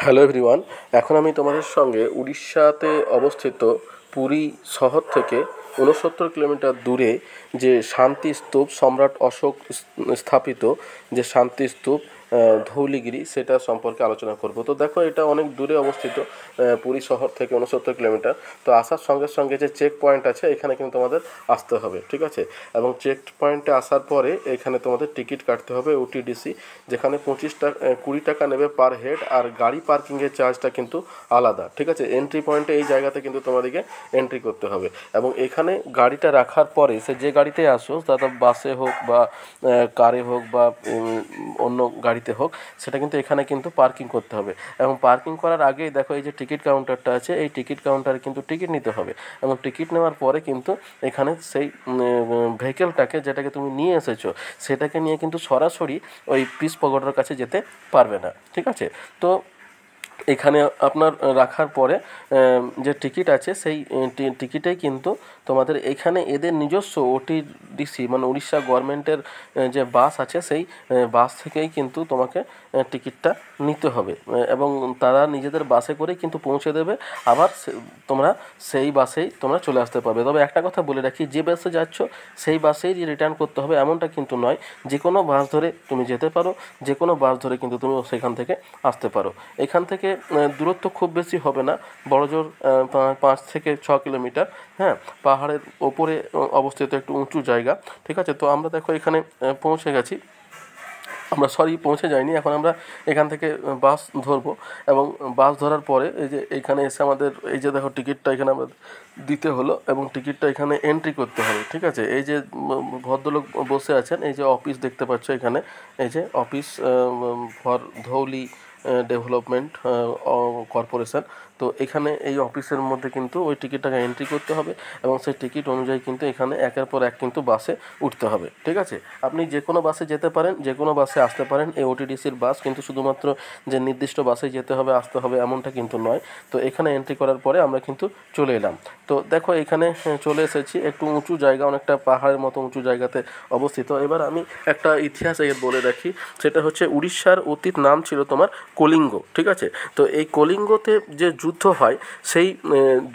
Hello everyone, এখন আমি তোমাদের সঙ্গে উড়িষ্যাতে অবস্থিত পুরী শহর থেকে 69 কিলোমিটার দূরে যে শান্তি স্তূপ, সম্রাট অশোক স্থাপিত যে শান্তি স্তূপ ধৌলিগিরি, সেটা সম্পর্কে আলোচনা করব। তো দেখো, এটা অনেক দূরে অবস্থিত পুরী শহর থেকে 69 কিলোমিটার। তো আসার সঙ্গে সঙ্গে যে চেক পয়েন্ট আছে, এখানে কিন্তু তোমাদের আসতে হবে, ঠিক আছে। এবং চেক পয়েন্টে আসার পরে এখানে তোমাদের টিকিট কাটতে হবে ওটিডিসি, যেখানে 20 টাকা নেবে পার হেড, আর গাড়ি পার্কিংয়ের চার্জটা কিন্তু আলাদা, ঠিক আছে। এন্ট্রি পয়েন্টে এই জায়গাতে কিন্তু তোমাদেরকে এন্ট্রি করতে হবে। এবং এখানে গাড়িটা রাখার পরে সে যে গাড়িতে আসো, দাদা বাসে হোক বা কারে হোক বা অন্য গাড়িতে হোক, সেটা কিন্তু এখানে কিন্তু পার্কিং করতে হবে। এবং পার্কিং করার আগেই দেখো, এই যে টিকিট কাউন্টারটা আছে, এই টিকিট কাউন্টারে কিন্তু টিকিট নিতে হবে। এবং টিকিট নেওয়ার পরে কিন্তু এখানে সেই ভেহিকেলটাকে, যেটাকে তুমি নিয়ে এসেছো, সেটাকে নিয়ে কিন্তু সরাসরি ওই পিস পকেটের কাছে যেতে পারবে না, ঠিক আছে। তো এখানে আপনার রাখার পরে যে টিকিট আছে, সেই টিকিটেই কিন্তু তোমাদের এখানে এদের নিজস্ব ওটিডিসি মানে উড়িষ্যা গভর্নমেন্টের যে বাস আছে, সেই বাস থেকেই কিন্তু তোমাকে টিকিটটা নিতে হবে। এবং তারা নিজেদের বাসে করেই কিন্তু পৌঁছে দেবে। আবার তোমরা সেই বাসেই তোমরা চলে আসতে পারবে। তবে একটা কথা বলে রাখি, যে বাসে যাচ্ছ সেই বাসেই রিটার্ন করতে হবে এমনটা কিন্তু নয়। যে কোনো বাস ধরে তুমি যেতে পারো, যে কোনো বাস ধরে কিন্তু তুমি সেখান থেকে আসতে পারো। এখান থেকে দূরত্ব খুব বেশি হবে না, বড়জোর 5 থেকে 6 কিলোমিটার। হ্যাঁ, পাহাড়ের ওপরে অবস্থিত একটু উঁচু জায়গা, ঠিক আছে। তো আমরা দেখো এখানে পৌঁছে গেছি। আমরা পৌঁছে যাইনি, এখন আমরা এখান থেকে বাস ধরবো। এবং বাস ধরার পরে এই যে এখানে এসে আমাদের এই যে দেখো টিকিটটা এখানে আমাদের দিতে হলো, এবং টিকিটটা এখানে এন্ট্রি করতে হবে, ঠিক আছে। এই যে ভদ্রলোক বসে আছেন, এই যে অফিস দেখতে পাচ্ছ এখানে, এই যে office for Dhauli development corporation. তো এখানে এই অফিসের মধ্যে কিন্তু ওই টিকিটটাকে এন্ট্রি করতে হবে, এবং সেই টিকিট অনুযায়ী কিন্তু এখানে একের পর এক কিন্তু বাসে উঠতে হবে, ঠিক আছে। আপনি যে কোনো বাসে যেতে পারেন, যে কোনো বাসে আসতে পারেন। এই ওটিডিসির বাস কিন্তু শুধুমাত্র যে নির্দিষ্ট বাসে যেতে হবে আসতে হবে এমনটা কিন্তু নয়। তো এখানে এন্ট্রি করার পরে আমরা কিন্তু চলে এলাম। তো দেখো এখানে চলে এসেছি, একটু উঁচু জায়গা, অনেকটা পাহাড়ের মতো উঁচু জায়গাতে অবস্থিত। এবার আমি একটা ইতিহাস বলে রাখি, সেটা হচ্ছে উড়িষ্যার অতীত নাম ছিল তোমার কলিঙ্গ, ঠিক আছে। তো এই কলিঙ্গতে যে যুদ্ধ হয়, সেই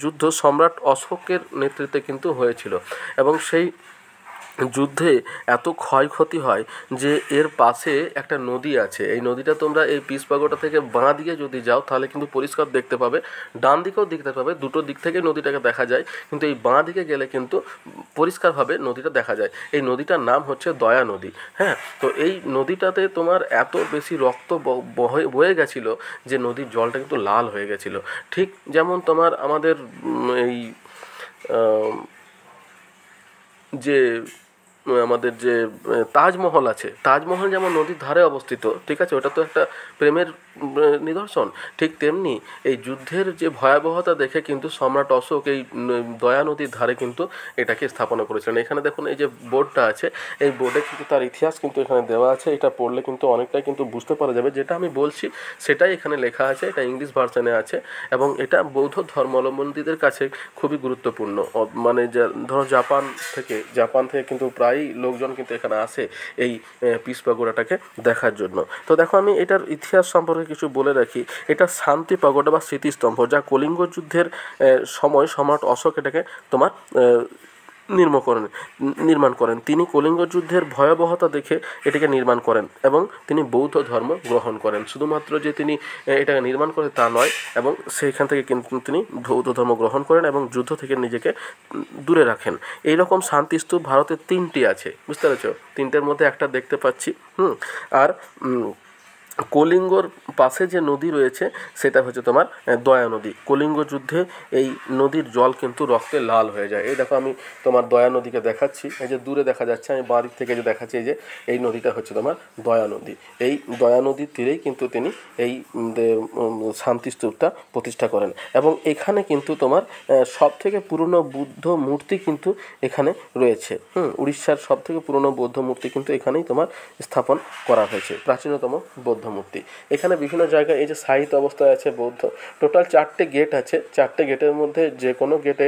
যুদ্ধ সম্রাট অশোকের নেতৃত্বে কিন্তু হয়েছিল। এবং সেই যুদ্ধে এত ক্ষয়ক্ষতি হয় যে এর পাশে একটা নদী আছে। এই নদীটা তোমরা এই পিস পাগোটা থেকে বাঁ দিকে যদি যাও, তাহলে কিন্তু পরিষ্কার দেখতে পাবে। ডান দিকেও দেখতে পাবে, দুটো দিক থেকে নদীটাকে দেখা যায়, কিন্তু এই বাঁ দিকে গেলে কিন্তু পরিষ্কারভাবে নদীটা দেখা যায়। এই নদীটার নাম হচ্ছে দয়া নদী। হ্যাঁ, তো এই নদীটাতে তোমার এত বেশি রক্ত বয়ে গেছিলো যে নদীর জলটা কিন্তু লাল হয়ে গেছিলো। ঠিক যেমন তোমার আমাদের এই যে আমাদের যে তাজমহল আছে, তাজমহল যেমন নদীর ধারে অবস্থিত, ঠিক আছে, ওটা তো একটা প্রেমের নিদর্শন। ঠিক তেমনি এই যুদ্ধের যে ভয়াবহতা দেখে কিন্তু সম্রাট অশোক এই দয়া নদীর ধারে কিন্তু এটাকে স্থাপনা করেছিলেন। এখানে দেখুন, এই যে বোর্ডটা আছে, এই বোর্ডে কিন্তু তার ইতিহাস কিন্তু এখানে দেওয়া আছে। এটা পড়লে কিন্তু অনেকটাই কিন্তু বুঝতে পারা যাবে। যেটা আমি বলছি সেটাই এখানে লেখা আছে, এটা ইংলিশ ভার্সনে আছে। এবং এটা বৌদ্ধ ধর্মাবলম্বীদের কাছে খুবই গুরুত্বপূর্ণ। মানে ধরো জাপান থেকে কিন্তু প্রায়ই লোকজন কিন্তু এখানে আসে এই পিস পাগোড়াটাকে দেখার জন্য। তো দেখো, আমি এটার ইতিহাস সম্পর্কে কিছু বলে রাখি। এটা শান্তি পাগোড়া বা স্মৃতিস্তম্ভ, যা কলিঙ্গ যুদ্ধের সময় সম্রাট অশোক এটাকে তোমার নির্মাণ করেন। তিনি কলিঙ্গ যুদ্ধের ভয়াবহতা দেখে এটাকে নির্মাণ করেন, এবং তিনি বৌদ্ধ ধর্ম গ্রহণ করেন। শুধুমাত্র যে তিনি এটাকে নির্মাণ করেন তা নয়, এবং সেইখান থেকে কিন্তু তিনি বৌদ্ধ ধর্ম গ্রহণ করেন এবং যুদ্ধ থেকে নিজেকে দূরে রাখেন। এইরকম শান্তিস্তূপ ভারতের 3টি আছে, বুঝতে পেরেছ? 3টের মধ্যে একটা দেখতে পাচ্ছি। আর কলিঙ্গর পাশে যে নদী রয়েছে সেটা হচ্ছে তোমার দয়া নদী। কলিঙ্গ যুদ্ধে এই নদীর জল কিন্তু রক্তে লাল হয়ে যায়। এই দেখো, আমি তোমার দয়া নদীকে দেখাচ্ছি, এই যে দূরে দেখা যাচ্ছে, আমি বাঁ দিক থেকে যে দেখাচ্ছি, এই যে এই নদীটা হচ্ছে তোমার দয়া নদী। এই দয়া নদীর তীরেই কিন্তু তিনি এই শান্তিস্তূপটা প্রতিষ্ঠা করেন। এবং এখানে কিন্তু তোমার সবথেকে পুরনো বুদ্ধ মূর্তি কিন্তু এখানে রয়েছে। উড়িষ্যার সবথেকে পুরনো বৌদ্ধ মূর্তি কিন্তু এখানেই তোমার স্থাপন করা হয়েছে, প্রাচীনতম বৌদ্ধ বৌদ্ধ মূর্তি। এখানে বিভিন্ন জায়গায় এই যে সাহিত্য অবস্থায় আছে বৌদ্ধ, টোটাল 4টে গেট আছে। 4টে গেটের মধ্যে যে কোনো গেটে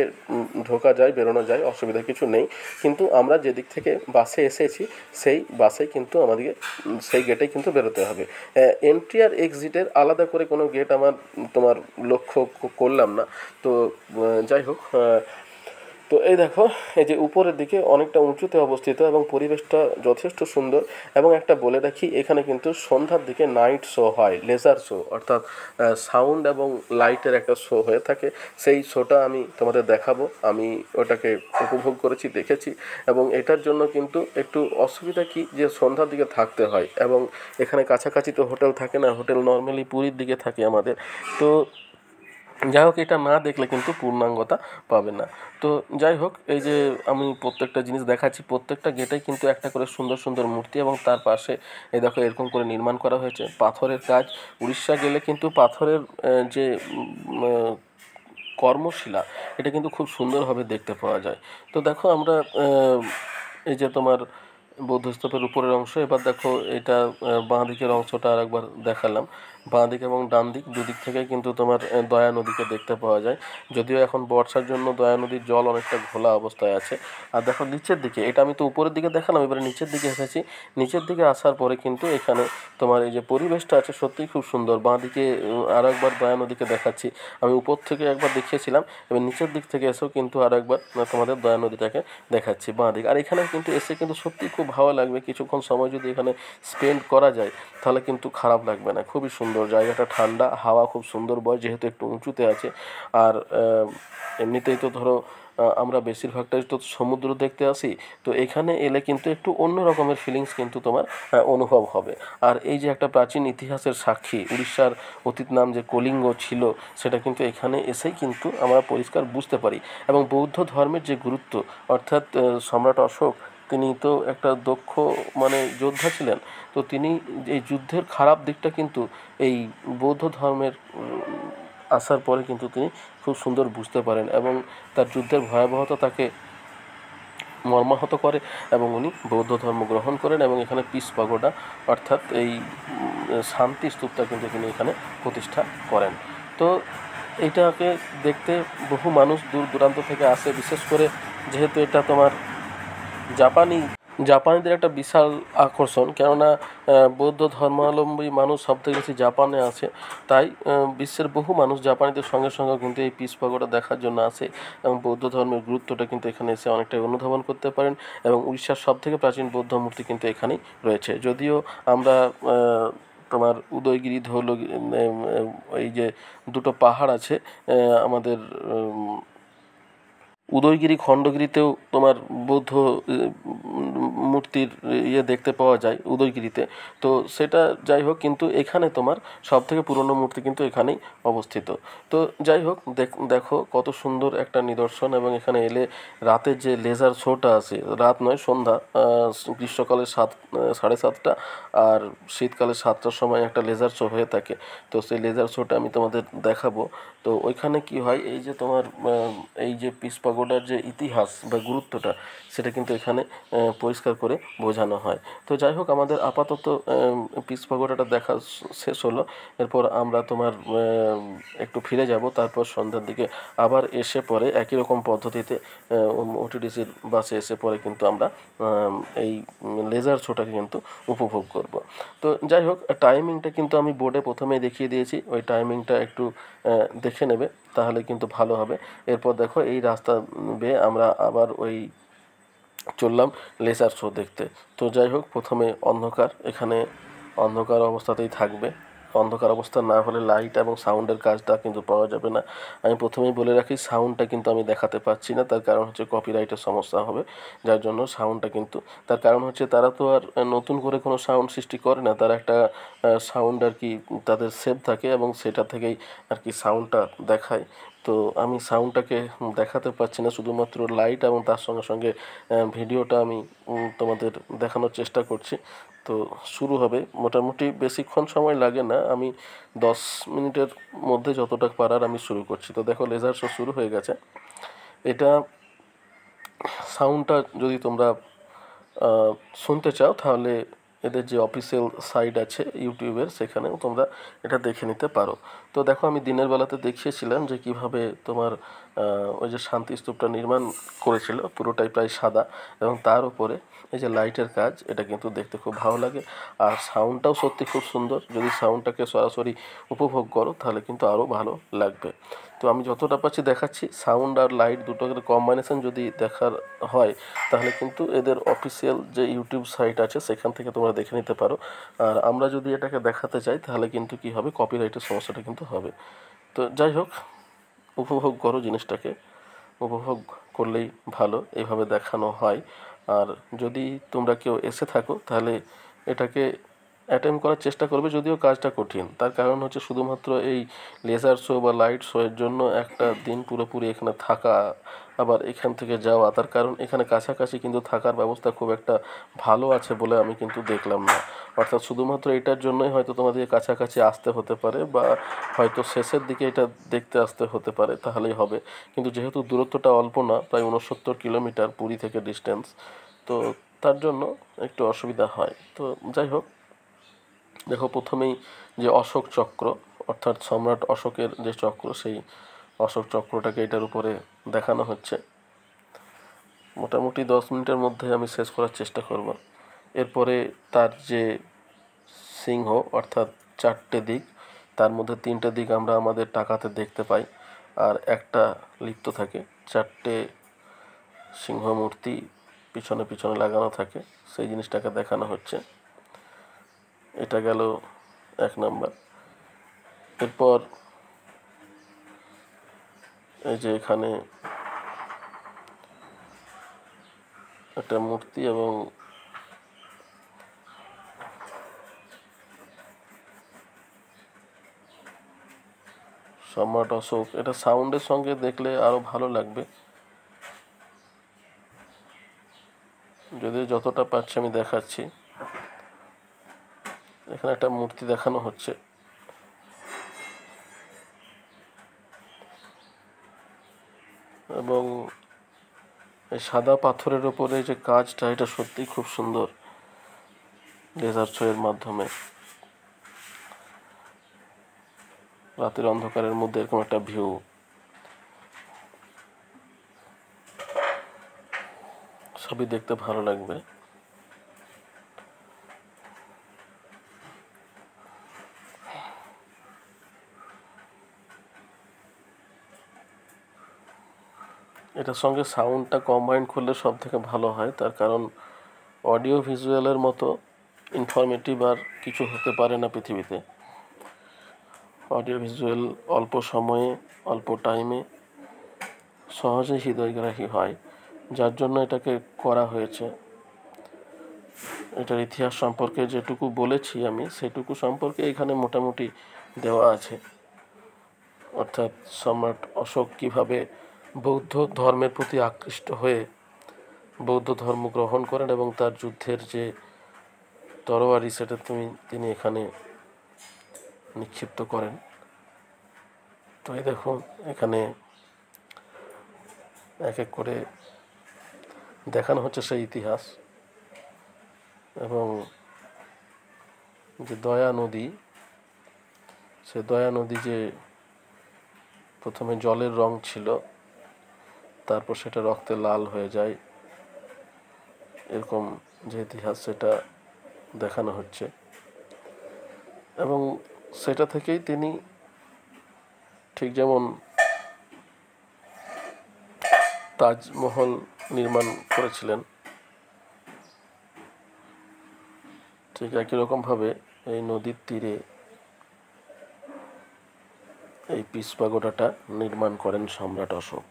ঢোকা যায়, বেরোনো যায়, অসুবিধা কিছু নেই। কিন্তু আমরা যেদিক থেকে বাসে এসেছি সেই বাসে কিন্তু আমাদেরকে সেই গেটেই কিন্তু বেরোতে হবে। এন্ট্রি আর এক্সিটের আলাদা করে কোনো গেট আমার তোমার লক্ষ্য করলাম না। তো যাই হোক, তো এই দেখো, এই যে উপরের দিকে অনেকটা উঁচুতে অবস্থিত এবং পরিবেশটা যথেষ্ট সুন্দর। এবং একটা বলে রাখি, এখানে কিন্তু সন্ধ্যার দিকে নাইট শো হয়, লেজার শো, অর্থাৎ সাউন্ড এবং লাইটের একটা শো হয়ে থাকে। সেই শোটা আমি তোমাদের দেখাবো। আমি ওটাকে উপভোগ করেছি, দেখেছি। এবং এটার জন্য কিন্তু একটু অসুবিধা কি, যে সন্ধ্যার দিকে থাকতে হয় এবং এখানে কাছাকাছি তো হোটেল থাকে না, হোটেল নর্মালি পুরীর দিকে থাকে আমাদের। তো যাই হোক, এটা না দেখলে কিন্তু পূর্ণাঙ্গতা পাবে না। তো যাই হোক, এই যে আমি প্রত্যেকটা জিনিস দেখাচ্ছি, প্রত্যেকটা গেটে কিন্তু একটা করে সুন্দর সুন্দর মূর্তি এবং তার পাশে এই দেখো এরকম করে নির্মাণ করা হয়েছে, পাথরের কাজ। উড়িষ্যা গেলে কিন্তু পাথরের যে কর্মশিলা, এটা কিন্তু খুব সুন্দরভাবে দেখতে পাওয়া যায়। তো দেখো আমরা এই যে তোমার বৌদ্ধস্তূপের উপরের অংশ, এবার দেখো এটা বাঁ দিকের অংশটা আর একবার দেখালাম। বাঁ দিক এবং ডান দিক দুদিক থেকে কিন্তু তোমার দয়া নদীকে দেখতে পাওয়া যায়। যদিও এখন বর্ষার জন্য দয়া নদীর জল অনেকটা ঘোলা অবস্থায় আছে। আর দেখো নিচের দিকে, এটা আমি তো উপরের দিকে দেখালাম, এবারে নিচের দিকে এসেছি। নিচের দিকে আসার পরে কিন্তু এখানে তোমার এই যে পরিবেশটা আছে সত্যিই খুব সুন্দর। বাঁ দিকে আরও একবার দয়া নদীকে দেখাচ্ছি। আমি উপর থেকে একবার দেখিয়েছিলাম, এবার নিচের দিক থেকে এসেও কিন্তু আরও একবার তোমাদের দয়া নদীটাকে দেখাচ্ছি বাঁ দিক। আর এখানে কিন্তু এসে কিন্তু সত্যিই খুব ভালো লাগবে। কিছুক্ষণ সময় যদি এখানে স্পেন্ড করা যায় তাহলে কিন্তু খারাপ লাগবে না। খুবই সুন্দর জায়গাটা, ঠান্ডা, হাওয়া খুব সুন্দর বয়, যেহেতু একটু উঁচুতে আছে। আর এমনিতেই তো ধরো আমরা বেশিরভাগটাই তো সমুদ্র দেখতে আসি, তো এখানে এলে কিন্তু একটু অন্য রকমের ফিলিংস কিন্তু তোমার অনুভব হবে। আর এই যে একটা প্রাচীন ইতিহাসের সাক্ষী, উড়িষ্যার অতীত নাম যে কলিঙ্গ ছিল, সেটা কিন্তু এখানে এসেই কিন্তু আমরা পরিষ্কার বুঝতে পারি। এবং বৌদ্ধ ধর্মের যে গুরুত্ব, অর্থাৎ সম্রাট অশোক, তিনি তো একটা দক্ষ মানে যোদ্ধা ছিলেন। তো তিনি এই যুদ্ধের খারাপ দিকটা কিন্তু এই বৌদ্ধ ধর্মের আসার পরে কিন্তু তিনি খুব সুন্দর বুঝতে পারেন এবং তার যুদ্ধের ভয়াবহতা তাকে মর্মাহত করে এবং উনি বৌদ্ধ ধর্ম গ্রহণ করেন এবং এখানে পিস পাগোডা, অর্থাৎ এই শান্তি স্তূপটা কিন্তু তিনি এখানে প্রতিষ্ঠা করেন। তো এইটাকে দেখতে বহু মানুষ দূর দূরান্ত থেকে আসে, বিশেষ করে যেহেতু এটা তোমার জাপানিদের একটা বিশাল আকর্ষণ। কেননা বৌদ্ধ ধর্মাবলম্বী মানুষ সবথেকে বেশি জাপানে আছে, তাই বিশ্বের বহু মানুষ জাপানিদের সঙ্গে সঙ্গে কিন্তু এই পিস পাগোডা দেখার জন্য আসে এবং বৌদ্ধ ধর্মের গুরুত্বটা কিন্তু এখানে এসে অনেকটাই অনুধাবন করতে পারেন। এবং উড়িষ্যার সবথেকে প্রাচীন বৌদ্ধ মূর্তি কিন্তু এখানেই রয়েছে। যদিও আমরা তোমার উদয়গিরি, ধৌলগিরি, এই যে দুটো পাহাড় আছে আমাদের উদয়গিরি, খণ্ডগিরিতেও তোমার বৌদ্ধ মূর্তির দেখতে পাওয়া যায় উদয়গিরিতে। তো সেটা যাই হোক, কিন্তু এখানে তোমার সবথেকে পুরনো মূর্তি কিন্তু এখানেই অবস্থিত। তো যাই হোক, দেখো কত সুন্দর একটা নিদর্শন। এবং এখানে এলে রাতের যে লেজার শোটা আছে, রাত নয় সন্ধ্যা, গ্রীষ্মকালে 7:30টা আর শীতকালে 7টার সময় একটা লেজার শো হয়ে থাকে। তো সেই লেজার শোটা আমি তোমাদের দেখাবো। তো ওইখানে কি হয়, এই যে তোমার এই যে পিস পাগোডার যে ইতিহাস বা গুরুত্বটা, সেটা কিন্তু এখানে পরিষ্কার করে বোঝানো হয়। তো যাই হোক, আমাদের আপাতত পিস পাগোডাটা দেখা শেষ হলো। এরপর আমরা তোমার একটু ফিরে যাব, তারপর সন্ধ্যার দিকে আবার এসে পরে একই রকম পদ্ধতিতে ওটিডিসির বাসে এসে পরে কিন্তু আমরা এই লেজার শোটাকে কিন্তু উপভোগ করব। তো যাই হোক, টাইমিংটা কিন্তু আমি বোর্ডে প্রথমেই দেখিয়ে দিয়েছি, ওই টাইমিংটা একটু দেখে নেবে, তাহলে কিন্তু ভালো হবে। এরপর দেখো এই রাস্তা বেয়ে আমরা আবার ওই চললাম লেজার শো দেখতে। তো যাই হোক, প্রথমে অন্ধকার, এখানে অন্ধকার অবস্থাতেই থাকবে। অন্ধকার অবস্থা না হলে লাইট এবং সাউন্ডের কাজটা কিন্তু পাওয়া যাবে না। আমি প্রথমেই বলে রাখি, সাউন্ডটা কিন্তু আমি দেখাতে পারছি না, তার কারণ হচ্ছে কপিরাইটের সমস্যা হবে, যার জন্য সাউন্ডটা কিন্তু, তার কারণ হচ্ছে তারা তো আর নতুন করে কোনো সাউন্ড সৃষ্টি করে না, তারা একটা সাউন্ড আর কি তাদের সেভ থাকে এবং সেটা থেকেই আর কি সাউন্ডটা দেখায়। তো আমি সাউন্ডটাকে দেখাতে পারছি না, শুধুমাত্র লাইট এবং তার সঙ্গে সঙ্গে ভিডিওটা আমি তোমাদের দেখানোর চেষ্টা করছি। তো শুরু হবে, মোটামুটি বেশিক্ষণ সময় লাগে না, আমি 10 মিনিটের মধ্যে যতটা পারার আমি শুরু করছি। তো দেখো লেজার শো শুরু হয়ে গেছে। এটা সাউন্ডটা যদি তোমরা শুনতে চাও তাহলে এদের যে অফিসিয়াল সাইট আছে ইউটিউবের, সেখানেও তোমরা এটা দেখে নিতে পারো। তো দেখো, আমি দিনের বেলাতে দেখিয়েছিলাম যে কিভাবে তোমার ওই যে শান্তি স্তূপটা নির্মাণ করেছিল, পুরোটাই প্রায় সাদা, এবং তার উপরে এই যে লাইটের কাজ, এটা কিন্তু দেখতে খুব ভালো লাগে। আর সাউন্ডটাও সত্যি খুব সুন্দর। যদি সাউন্ডটাকে সরাসরি উপভোগ করো তাহলে কিন্তু আরও ভালো লাগবে। তো আমি যতটা পারছি দেখাচ্ছি। সাউন্ড আর লাইট দুটোর কম্বাইনেশন যদি দেখার হয় তাহলে কিন্তু এদের অফিসিয়াল যে ইউটিউব সাইট আছে সেখান থেকে তোমরা দেখে নিতে পারো। আর আমরা যদি এটাকে দেখাতে চাই তাহলে কিন্তু কি হবে, কপিরাইটের সমস্যাটা কিন্তু হবে। তো যাই হোক, উপভোগ করো জিনিসটাকে, উপভোগ করলেই ভালো, এইভাবে দেখানো হয়। আর যদি তোমরা কেউ এসে থাকো তাহলে এটাকে অ্যাটেম্প করার চেষ্টা করবে, যদিও কাজটা কঠিন। তার কারণ হচ্ছে শুধুমাত্র এই লেজার শো বা লাইট শো এর জন্য একটা দিন পুরোপুরি এখানে থাকা, আবার এখান থেকে যাওয়া। তার কারণ এখানে কাছাকাছি কিন্তু থাকার ব্যবস্থা খুব একটা ভালো আছে বলে আমি কিন্তু দেখলাম না। অর্থাৎ শুধুমাত্র এটার জন্যই হয়তো তোমাদের কাছাকাছি আসতে হতে পারে, বা হয়তো শেষের দিকে এটা দেখতে আসতে হতে পারে, তাহলেই হবে। কিন্তু যেহেতু দূরত্বটা অল্প না, প্রায় 69 কিলোমিটার পুরী থেকে ডিস্টেন্স, তো তার জন্য একটু অসুবিধা হয়। তো যাই হোক, দেখো প্রথমেই যে অশোক চক্র, অর্থাৎ সম্রাট অশোকের যে চক্র, সেই অশোক চক্রটাকে এটার উপরে দেখানো হচ্ছে। মোটামুটি 10 মিনিটের মধ্যে আমি শেষ করার চেষ্টা করব। এরপরে তার যে সিংহ, অর্থাৎ 4টে দিক, তার মধ্যে 3টে দিক আমরা আমাদের টাকাতে দেখতে পাই, আর একটা লিপ্ত থাকে। 4টে সিংহ মূর্তি পিছনে পিছনে লাগানো থাকে, সেই জিনিসটাকে দেখানো হচ্ছে। এটা গেল 1 নাম্বার। এরপর এই যে এখানে একটা মূর্তি এবং সম্রাট অশোক, এটা সাউন্ডের সঙ্গে দেখলে আরও ভালো লাগবে, যদিও যতটা পাচ্ছি আমি দেখাচ্ছি। এখানে একটা মূর্তি দেখানো হচ্ছে, এবং এই সাদা পাথরের ওপরে যে কাজটা, এটা সত্যিই খুব সুন্দর, লেজার শো এর মাধ্যমে রাতের অন্ধকারের মধ্যে এরকম একটা ভিউ। সবই দেখতে ভালো লাগবে। এটার সঙ্গে সাউন্ডটা কম্বাইন করলে সব থেকে ভালো হয়, তার কারণ অডিও ভিজুয়ালের মতো ইনফরমেটিভ আর কিছু হতে পারে না পৃথিবীতে। অডিও ভিজুয়াল অল্প সময়ে, অল্প টাইমে সহজেই হৃদয়গ্রাহী হয়, যার জন্য এটাকে করা হয়েছে। এটার ইতিহাস সম্পর্কে যেটুকু বলেছি আমি, সেটুকু সম্পর্কে এখানে মোটামুটি দেওয়া আছে। অর্থাৎ সম্রাট অশোক কীভাবে বৌদ্ধ ধর্মের প্রতি আকৃষ্ট হয়ে বৌদ্ধ ধর্ম গ্রহণ করেন, এবং তার যুদ্ধের যে তরবারি, সেটা তিনি এখানে নিক্ষিপ্ত করেন। তো এই দেখুন, এখানে এক এক করে দেখানো হচ্ছে সেই ইতিহাস। এবং যে দয়া নদী, সে দয়া নদী যে প্রথমে জলের রং ছিল, তারপর সেটা রক্তে লাল হয়ে যায়, এরকম যে ইতিহাস, সেটা দেখানো হচ্ছে। এবং সেটা থেকেই তিনি, ঠিক যেমন তাজমহল নির্মাণ করেছিলেন, ঠিক একই রকমভাবে এই নদীর তীরে এই পিস পাগোডাটা নির্মাণ করেন সম্রাট অশোক।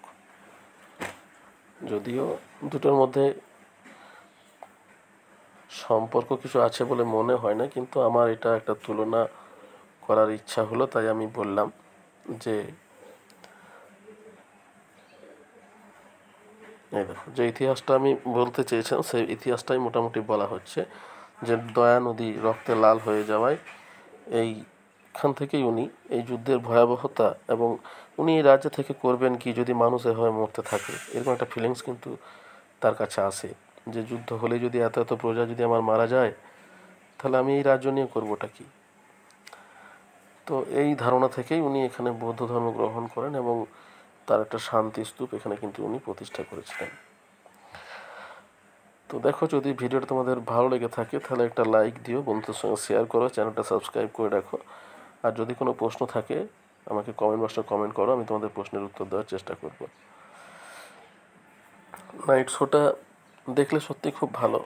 যদিও দুটোর মধ্যে সম্পর্ক কিছু আছে বলে মনে হয় না, কিন্তু আমার এটা একটা তুলনা করার ইচ্ছা হলো, তাই আমি বললাম যে এই দেখো, যে ইতিহাসটা আমি বলতে চেয়েছিলাম সেই ইতিহাসটাই মোটামুটি বলা হচ্ছে, যে দয়া নদী রক্তে লাল হয়ে যাওয়ায় এইখান থেকেই উনি এই যুদ্ধের ভয়াবহতা, এবং উনি এই রাজ্য থেকে করবেন কি যদি মানুষ এভাবে মরতে থাকে, এরকম একটা ফিলিংস কিন্তু তার কাছে আসে, যে যুদ্ধ হলে যদি এত এত প্রজা যদি আমার মারা যায়, তাহলে আমি এই রাজ্য নিয়ে করবোটা কি? তো এই ধারণা থেকেই উনি এখানে বৌদ্ধ ধর্ম গ্রহণ করেন এবং তার একটা শান্তি স্তূপ এখানে কিন্তু উনি প্রতিষ্ঠা করেছিলেন। তো দেখো, যদি ভিডিওটা তোমাদের ভালো লেগে থাকে তাহলে একটা লাইক দিও, বন্ধুদের সঙ্গে শেয়ার করো, চ্যানেলটা সাবস্ক্রাইব করে রাখো। আর যদি কোনো প্রশ্ন থাকে আমাকে কমেন্ট বক্সে কমেন্ট করো, আমি তোমাদের প্রশ্নের উত্তর দেওয়ার চেষ্টা করব। নাইট শোটা দেখলে সত্যি খুব ভালো,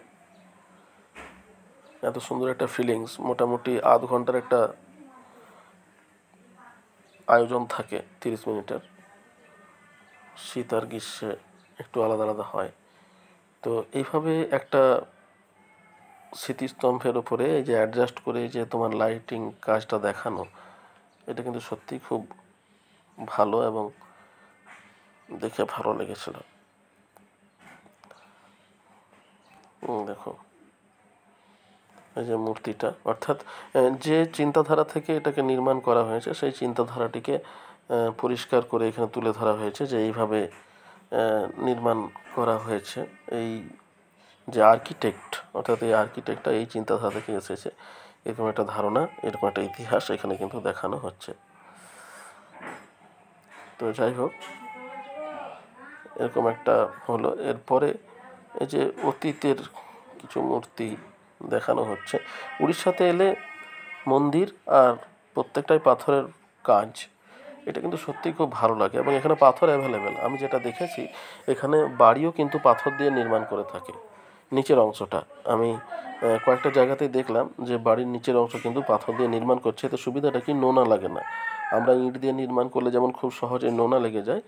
এত সুন্দর একটা ফিলিংস। মোটামুটি আধ ঘন্টার একটা আয়োজন থাকে, 30 মিনিটের। শীত আর গ্রীষ্মে একটু আলাদা আলাদা হয়। তো এইভাবে একটা স্মৃতিস্তম্ভের ওপরে এই যে অ্যাডজাস্ট করে যে তোমার লাইটিং কাজটা দেখানো, এটা কিন্তু সত্যিই খুব ভালো এবং দেখে ভালো লেগেছিল। দেখো এই যে মূর্তিটা, অর্থাৎ যে চিন্তাধারা থেকে এটাকে নির্মাণ করা হয়েছে সেই চিন্তাধারাটিকে পরিষ্কার করে এখানে তুলে ধরা হয়েছে যে এইভাবে নির্মাণ করা হয়েছে। এই যে আর্কিটেক্ট, অর্থাৎ এই আর্কিটেক্টটা এই চিন্তাধারা থেকে এসেছে, এরকম একটা ধারণা, এরকম একটা ইতিহাস এখানে কিন্তু দেখানো হচ্ছে। তো যাই হোক, এরকম একটা হলো। এরপরে এই যে অতীতের কিছু মূর্তি দেখানো হচ্ছে। উড়িষ্যাতে এলে মন্দির আর প্রত্যেকটাই পাথরের কাজ, এটা কিন্তু সত্যিই খুব ভালো লাগে এবং এখানে পাথর অ্যাভেলেবেল। আমি যেটা দেখেছি এখানে বাড়িও কিন্তু পাথর দিয়ে নির্মাণ করে থাকে। নিচের অংশটা আমি কয়েকটা জায়গাতেই দেখলাম যে বাড়ির নিচের অংশ কিন্তু পাথর দিয়ে নির্মাণ করছে। এতে সুবিধাটা কি, নোনা লাগে না। আমরা ইট দিয়ে নির্মাণ করলে যেমন খুব সহজে নোনা লেগে যায়,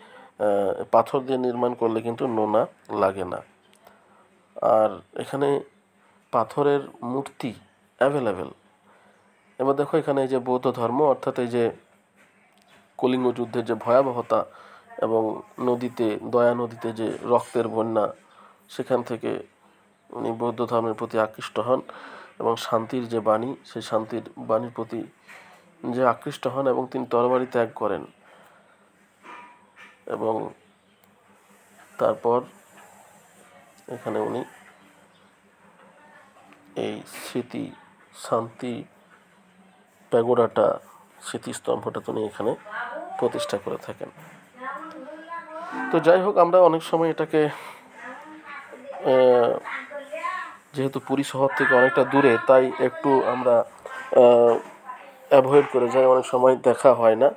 পাথর দিয়ে নির্মাণ করলে কিন্তু নোনা লাগে না। আর এখানে পাথরের মূর্তি অ্যাভেলেবেল। এবার দেখো এখানে এই যে বৌদ্ধ ধর্ম, অর্থাৎ এই যে কলিঙ্গ যুদ্ধের যে ভয়াবহতা এবং নদীতে, দয়া নদীতে যে রক্তের বন্যা, সেখান থেকে উনি বৌদ্ধ ধর্মের প্রতি আকৃষ্ট হন এবং শান্তির যে বাণী, সেই শান্তির বাণীর প্রতি যে আকৃষ্ট হন এবং তিনি তরবারি ত্যাগ করেন। এবং তারপর এখানে উনি এই স্মৃতি শান্তি প্যাগোডাটা, স্মৃতিস্তম্ভটা উনি এখানে প্রতিষ্ঠা করে থাকেন। তো যাই হোক, আমরা অনেক সময় এটাকে যেহেতু পুরী শহর থেকে অনেকটা দূরে, তাই একটু আমরা অ্যাভয়েড করে যাই, অনেক সময় দেখা হয় না।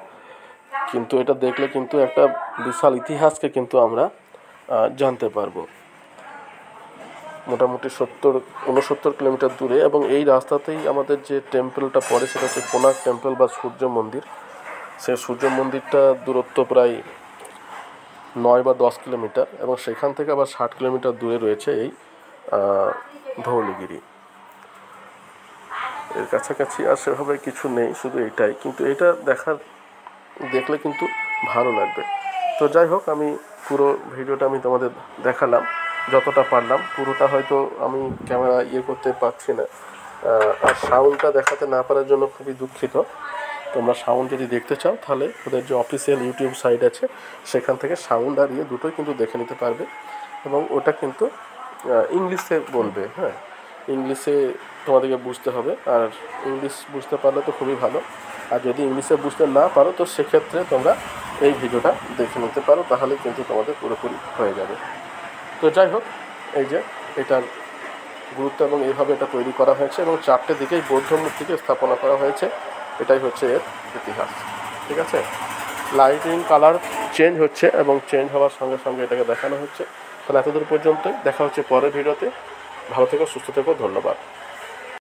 কিন্তু এটা দেখলে কিন্তু একটা বিশাল ইতিহাসকে কিন্তু আমরা জানতে পারবো। মোটামুটি 69 কিলোমিটার দূরে, এবং এই রাস্তাতেই আমাদের যে টেম্পলটা পড়ে সেটা হচ্ছে কোনার্ক টেম্পল বা সূর্য মন্দির। সেই সূর্য মন্দিরটা দূরত্ব প্রায় 9 বা 10 কিলোমিটার, এবং সেখান থেকে আবার 60 কিলোমিটার দূরে রয়েছে এই ধৌলিগিরি। এর কাছাকাছি আর সেভাবে কিছু নেই, শুধু এটাই। কিন্তু এটা দেখলে কিন্তু ভালো লাগবে। তো যাই হোক, আমি পুরো ভিডিওটা আমি তোমাদের দেখালাম যতটা পারলাম। পুরোটা হয়তো আমি ক্যামেরা করতে পারছি না, আর সাউন্ডটা দেখাতে না পারার জন্য খুবই দুঃখিত। তোমরা সাউন্ড যদি দেখতে চাও তাহলে ওদের যে অফিসিয়াল ইউটিউব সাইট আছে সেখান থেকে সাউন্ড আর দুটোই কিন্তু দেখে নিতে পারবে। এবং ওটা কিন্তু ইংলিশে বলবে, হ্যাঁ, ইংলিশে তোমাদেরকে বুঝতে হবে। আর ইংলিশ বুঝতে পারলে তো খুবই ভালো, আর যদি ইংলিশে বুঝতে না পারো তো সেক্ষেত্রে তোমরা এই ভিডিওটা দেখে নিতে পারো, তাহলে কিন্তু তোমাদের পুরোপুরি হয়ে যাবে। তো যাই হোক, এই যে এটার গুরুত্ব এবং এইভাবে এটা তৈরি করা হয়েছে এবং 4টে দিকেই বৌদ্ধ মূর্তিকে স্থাপনা করা হয়েছে। এটাই হচ্ছে এর ইতিহাস। ঠিক আছে, লাইটিং কালার চেঞ্জ হচ্ছে এবং চেঞ্জ হওয়ার সঙ্গে সঙ্গে এটাকে দেখানো হচ্ছে। তাহলে এতদূর পর্যন্তই, দেখা হচ্ছে পরের ভিডিওতে। ভালো থেকো, সুস্থ থেকো, ধন্যবাদ।